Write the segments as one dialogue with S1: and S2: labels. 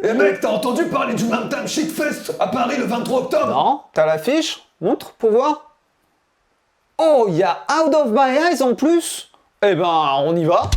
S1: Eh mec, t'as entendu parler du Mantam Shit Fest à Paris le 23 octobre?
S2: Non, t'as l'affiche? Montre pour voir. Oh, il y a Out of My Eyes en plus. Eh ben, on y va.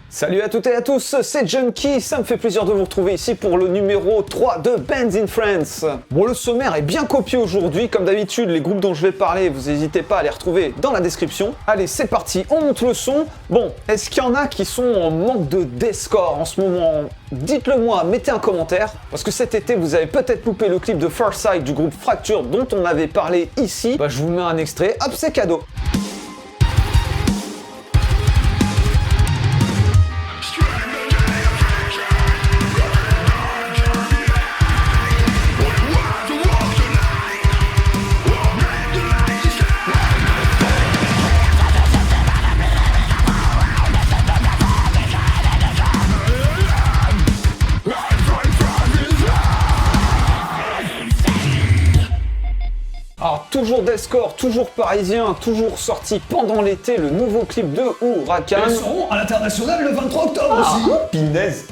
S2: Salut à toutes et à tous, c'est Junkie, ça me fait plaisir de vous retrouver ici pour le numéro 3 de Bands in France. Bon, le sommaire est bien copié aujourd'hui, comme d'habitude, les groupes dont je vais parler, vous n'hésitez pas à les retrouver dans la description. Allez, c'est parti, on monte le son. Bon, est-ce qu'il y en a qui sont en manque de deathcore en ce moment? Dites-le moi, mettez un commentaire, parce que cet été, vous avez peut-être loupé le clip de Farsight du groupe Fracture dont on avait parlé ici. Bah, je vous mets un extrait, hop, c'est cadeau. Alors, toujours deathcore, toujours parisien, toujours sorti pendant l'été, le nouveau clip de Huracan.
S1: Ils seront à l'international le 23 octobre aussi.
S2: Pinaise.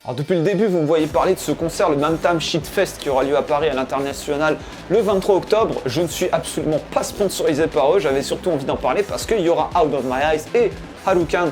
S2: Alors depuis le début, vous me voyez parler de ce concert, le Mantam Shit Fest, qui aura lieu à Paris à l'international le 23 octobre. Je ne suis absolument pas sponsorisé par eux, j'avais surtout envie d'en parler parce qu'il y aura Out of My Eyes et Huracan,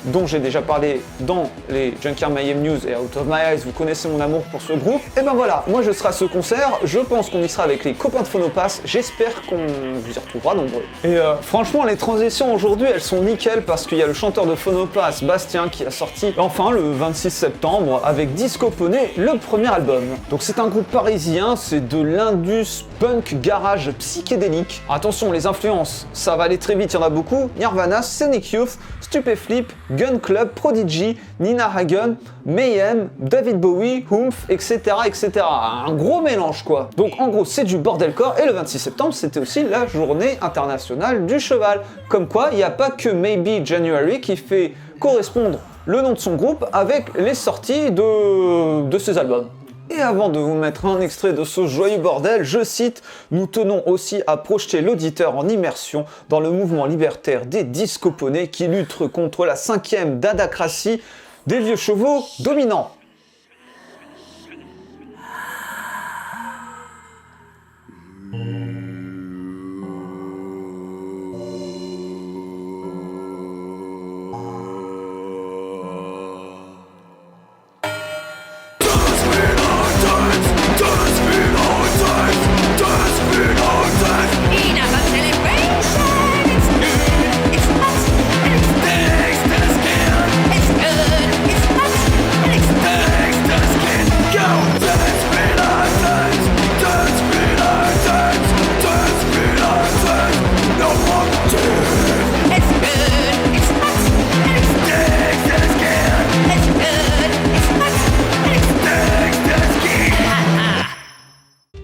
S2: dont j'ai déjà parlé dans les Junkyard Mayhem News et Out of My Eyes, vous connaissez mon amour pour ce groupe. Et ben voilà, moi je serai à ce concert, je pense qu'on y sera avec les copains de Phonopass, j'espère qu'on vous y retrouvera nombreux. Et franchement, les transitions aujourd'hui, elles sont nickel parce qu'il y a le chanteur de Phonopass, Bastien, qui a sorti enfin le 26 septembre avec Disco Poney, le premier album. Donc c'est un groupe parisien, c'est de l'indus punk garage psychédélique. Attention, les influences, ça va aller très vite, il y en a beaucoup. Nirvana, Sonic Youth, Stupeflip, Gun Club, Prodigy, Nina Hagen, Mayhem, David Bowie, Humph, etc., etc. Un gros mélange quoi. Donc en gros c'est du bordelcore et le 26 septembre c'était aussi la journée internationale du cheval. Comme quoi il n'y a pas que Maybe January qui fait correspondre le nom de son groupe avec les sorties de ses albums. Et avant de vous mettre un extrait de ce joyeux bordel, je cite, « Nous tenons aussi à projeter l'auditeur en immersion dans le mouvement libertaire des discoponés qui luttent contre la 5e dadacratie des vieux chevaux dominants. »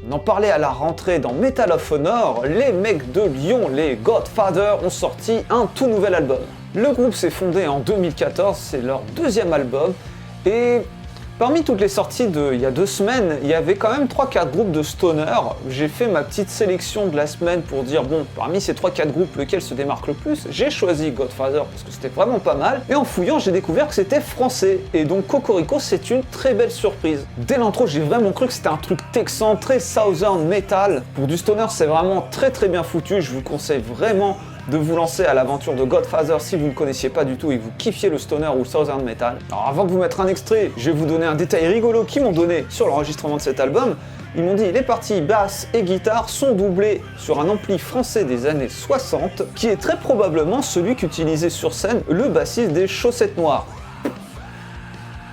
S2: On en parlait à la rentrée dans Metal of Honor, les mecs de Lyon, les Godfather, ont sorti un tout nouvel album. Le groupe s'est fondé en 2014, c'est leur deuxième album, et parmi toutes les sorties il y a 2 semaines, il y avait quand même 3-4 groupes de stoner. J'ai fait ma petite sélection de la semaine pour dire, bon, parmi ces 3-4 groupes, lequel se démarque le plus. J'ai choisi Godfather parce que c'était vraiment pas mal, et en fouillant, j'ai découvert que c'était français, et donc Cocorico, c'est une très belle surprise. Dès l'intro, j'ai vraiment cru que c'était un truc texan, très southern metal. Pour du stoner, c'est vraiment très très bien foutu, je vous conseille vraiment de vous lancer à l'aventure de Godfather si vous ne connaissiez pas du tout et que vous kiffiez le stoner ou le southern metal. Alors avant de vous mettre un extrait, je vais vous donner un détail rigolo qu'ils m'ont donné sur l'enregistrement de cet album. Ils m'ont dit les parties basse et guitare sont doublées sur un ampli français des années 60 qui est très probablement celui qu'utilisait sur scène le bassiste des Chaussettes Noires.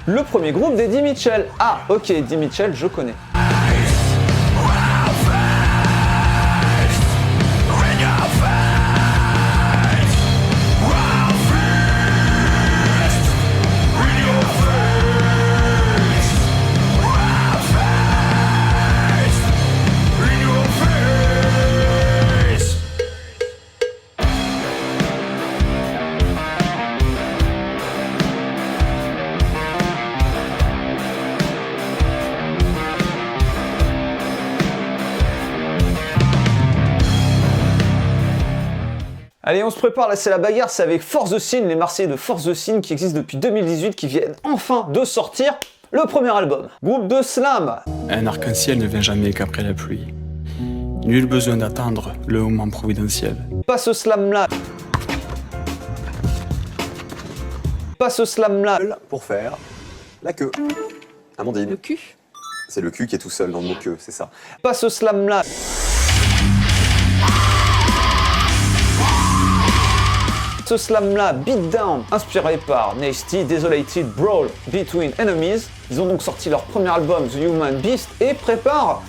S2: le premier groupe d'Eddie Mitchell. Ah, ok, Eddie Mitchell, je connais. Allez, on se prépare, là c'est la bagarre, c'est avec Force the Scene, les Marseillais de Force the Scene qui existent depuis 2018, qui viennent enfin de sortir le premier album. Groupe de slam.
S3: Un arc-en-ciel ne vient jamais qu'après la pluie. Nul besoin d'attendre le moment providentiel.
S2: Pas ce slam là. Pas ce slam là.
S4: Pour faire la queue. Amandine.
S5: Le cul.
S4: C'est le cul qui est tout seul dans le mot queue, c'est ça.
S2: Pas ce slam là. Ce slam là, Beatdown, inspiré par Nasty, Desolated Brawl Between Enemies. Ils ont donc sorti leur premier album, The Human Beast, et préparent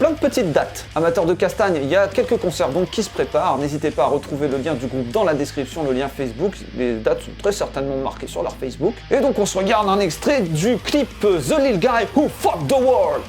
S2: plein de petites dates. Amateurs de castagne, il y a quelques concerts donc qui se préparent. N'hésitez pas à retrouver le lien du groupe dans la description, le lien Facebook. Les dates sont très certainement marquées sur leur Facebook. Et donc on se regarde un extrait du clip The Little Guy Who Fucked the World.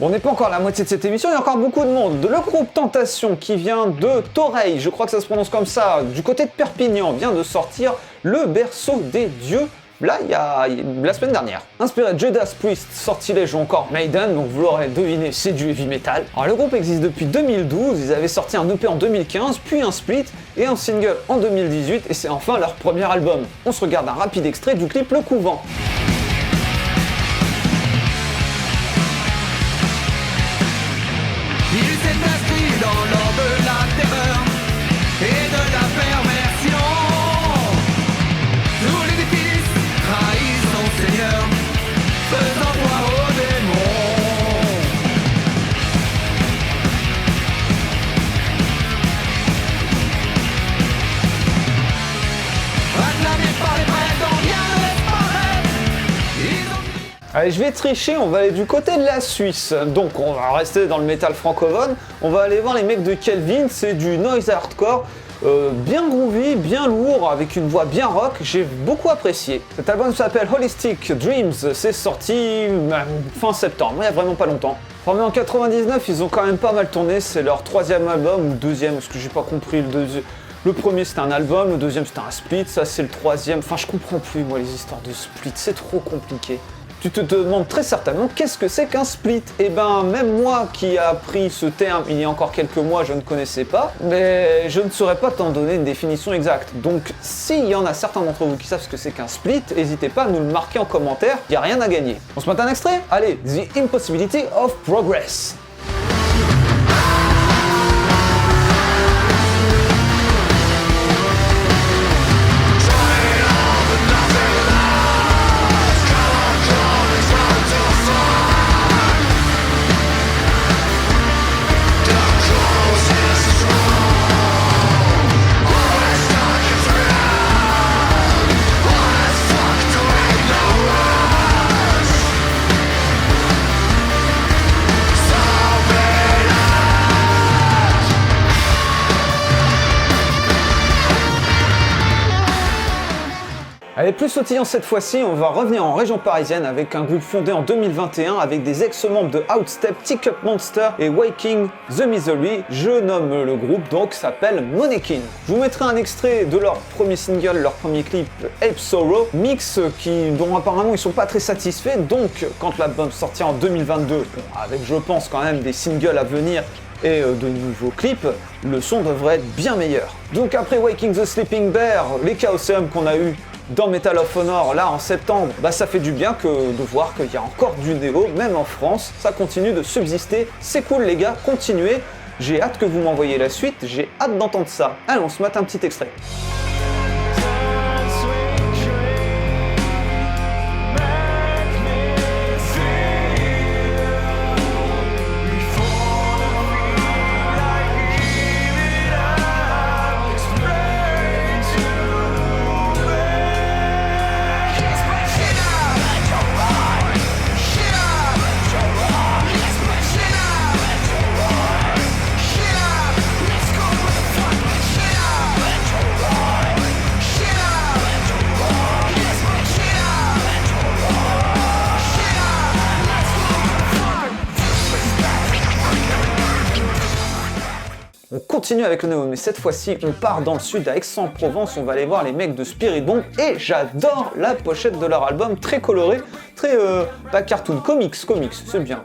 S2: Bon, on n'est pas encore à la moitié de cette émission, il y a encore beaucoup de monde. Le groupe Tentation qui vient de Toreil, je crois que ça se prononce comme ça, du côté de Perpignan, vient de sortir Le Berceau des Dieux. Là, il y a la semaine dernière. Inspiré de Judas Priest, Sortilège ou encore Maiden, donc vous l'aurez deviné, c'est du heavy metal. Alors le groupe existe depuis 2012, ils avaient sorti un EP en 2015, puis un split et un single en 2018, et c'est enfin leur premier album. On se regarde un rapide extrait du clip Le Couvent.
S6: Il s'est inscrit dans l'or de la terreur et de la perversion. Tout l'édifice trahit son Seigneur, faisant croire aux démons. Acclamé par les prêtres, on vient de laisse paraître. Ils ont...
S2: Allez, je vais tricher, on va aller du côté de la Suisse. Donc on va rester dans le métal francophone, on va aller voir les mecs de Kelvin, c'est du noise hardcore, bien groovy, bien lourd, avec une voix bien rock, j'ai beaucoup apprécié. Cet album s'appelle Holistic Dreams, c'est sorti fin septembre, il y a vraiment pas longtemps. Formé en 99, ils ont quand même pas mal tourné, c'est leur troisième album, ou deuxième, parce que j'ai pas compris le deuxième. Le premier c'était un album, le deuxième c'était un split, ça c'est le troisième, enfin je comprends plus moi les histoires de split, c'est trop compliqué. Tu te demandes très certainement qu'est-ce que c'est qu'un split. Eh ben, même moi qui ai appris ce terme il y a encore quelques mois, je ne connaissais pas, mais je ne saurais pas t'en donner une définition exacte. Donc, s'il y en a certains d'entre vous qui savent ce que c'est qu'un split, n'hésitez pas à nous le marquer en commentaire, il n'y a rien à gagner. On se met un extrait ? Allez, The Impossibility of Progress. Allez, plus sautillant cette fois-ci, on va revenir en région parisienne avec un groupe fondé en 2021 avec des ex-membres de Outstep, Tick Up Monster et Waking the Misery. Je nomme le groupe donc, s'appelle Monekin. Je vous mettrai un extrait de leur premier single, leur premier clip, Ape Sorrow, mix dont apparemment ils sont pas très satisfaits, donc quand l'album sortira en 2022, avec je pense quand même des singles à venir, et de nouveaux clips, le son devrait être bien meilleur. Donc après Waking the Sleeping Bear, les Chaosium qu'on a eu dans Medal of Honor là en septembre, bah ça fait du bien de voir qu'il y a encore du néo, même en France, ça continue de subsister. C'est cool les gars, continuez. J'ai hâte que vous m'envoyiez la suite, j'ai hâte d'entendre ça. Allez, on se mate un petit extrait. On continue avec le néo, mais cette fois-ci, on part dans le sud, à Aix-en-Provence, on va aller voir les mecs de Spirit Bomb, et j'adore la pochette de leur album, très coloré, très, pas cartoon, comics, c'est bien.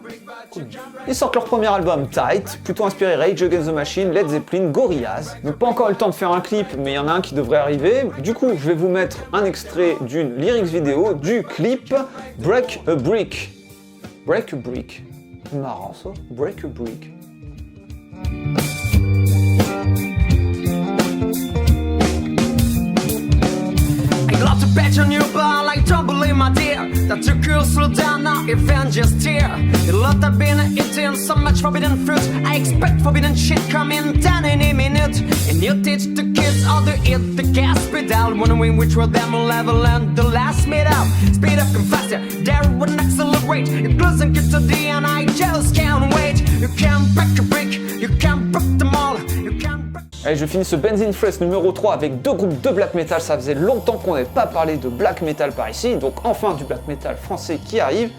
S2: Ils sortent leur premier album, Tight, plutôt inspiré Rage Against the Machine, Led Zeppelin, Gorillaz. Donc pas encore eu le temps de faire un clip, mais il y en a un qui devrait arriver. Du coup, je vais vous mettre un extrait d'une lyrics vidéo du clip Break a Brick. Break a Brick. Marrant ça, Break a Brick.
S6: Love to bet on your bar like trouble in my dear. That took you slow down now, event just here. You love that being eating so much forbidden fruit. I expect forbidden shit coming down any minute. And you teach the kids how to eat the gas pedal. Wondering which will them level and the last mid out. Speed up and faster, there wouldn't accelerate. It doesn't get to the end, I just can't wait. You can't break a brick, you can't break them all. You can't break.
S2: Allez, je finis ce Benzine Fresh numéro 3 avec deux groupes de black metal. Ça faisait longtemps qu'on n'avait pas parlé de black metal par ici, donc enfin du black metal français qui arrive.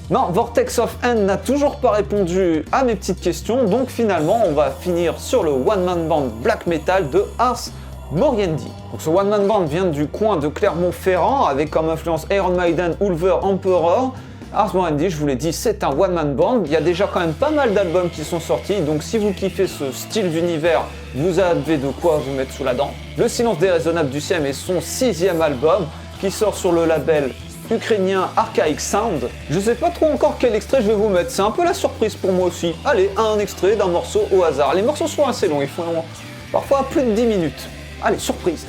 S2: Non, Vortex of End n'a toujours pas répondu à mes petites questions, donc finalement on va finir sur le one-man band black metal de Ars Moriendi. Donc ce one-man band vient du coin de Clermont-Ferrand avec comme influence Iron Maiden, Ulver, Emperor. Ars Moriendi, je vous l'ai dit, c'est un one-man band. Il y a déjà quand même pas mal d'albums qui sont sortis, donc si vous kiffez ce style d'univers, vous avez de quoi vous mettre sous la dent. Le silence déraisonnable du Siem est son 6e album, qui sort sur le label ukrainien Archaic Sound. Je sais pas trop encore quel extrait je vais vous mettre, c'est un peu la surprise pour moi aussi. Allez, un extrait d'un morceau au hasard. Les morceaux sont assez longs, ils font parfois plus de 10 minutes. Allez, surprise.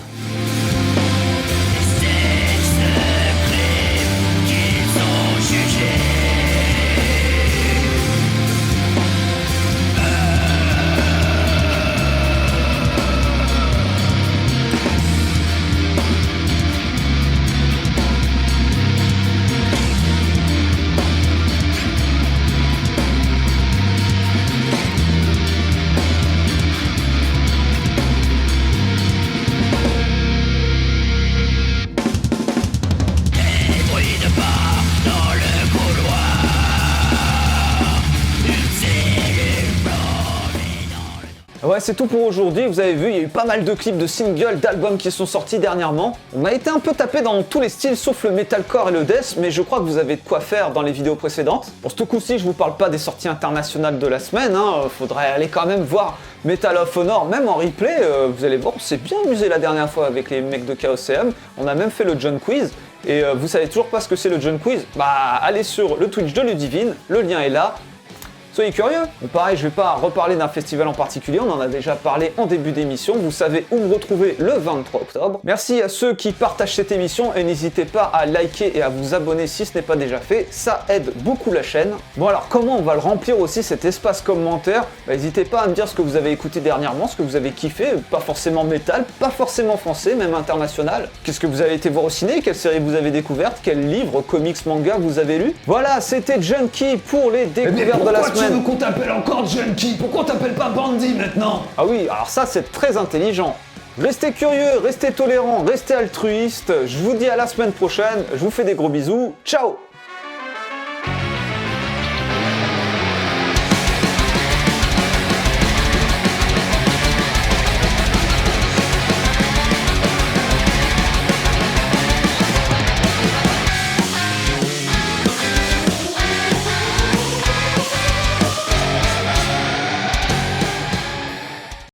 S2: Ouais, c'est tout pour aujourd'hui. Vous avez vu, il y a eu pas mal de clips, de singles, d'albums qui sont sortis dernièrement. On a été un peu tapé dans tous les styles sauf le metalcore et le death, mais je crois que vous avez de quoi faire dans les vidéos précédentes. Pour ce coup-ci, je vous parle pas des sorties internationales de la semaine, hein. Faudrait aller quand même voir Medal of Honor, même en replay. Vous allez voir, on s'est bien amusé la dernière fois avec les mecs de KOCM. On a même fait le John Quiz. Et vous savez toujours pas ce que c'est le John Quiz? Bah, allez sur le Twitch de Ludivine, le lien est là. Soyez curieux. Bon, pareil, je vais pas reparler d'un festival en particulier, on en a déjà parlé en début d'émission. Vous savez où me retrouver le 23 octobre. Merci à ceux qui partagent cette émission et n'hésitez pas à liker et à vous abonner si ce n'est pas déjà fait. Ça aide beaucoup la chaîne. Bon alors, comment on va le remplir aussi cet espace commentaire? Bah, n'hésitez pas à me dire ce que vous avez écouté dernièrement, ce que vous avez kiffé. Pas forcément métal, pas forcément français, même international. Qu'est-ce que vous avez été voir au ciné? Quelle série vous avez découverte? Quel livre, comics, manga vous avez lu? Voilà, c'était Junkie pour les découvertes de la semaine.
S1: Tu veux qu'on t'appelle encore Junkie? Pourquoi on t'appelle pas Bandit maintenant?
S2: Ah oui, alors ça c'est très intelligent. Restez curieux, restez tolérants, restez altruistes. Je vous dis à la semaine prochaine. Je vous fais des gros bisous. Ciao!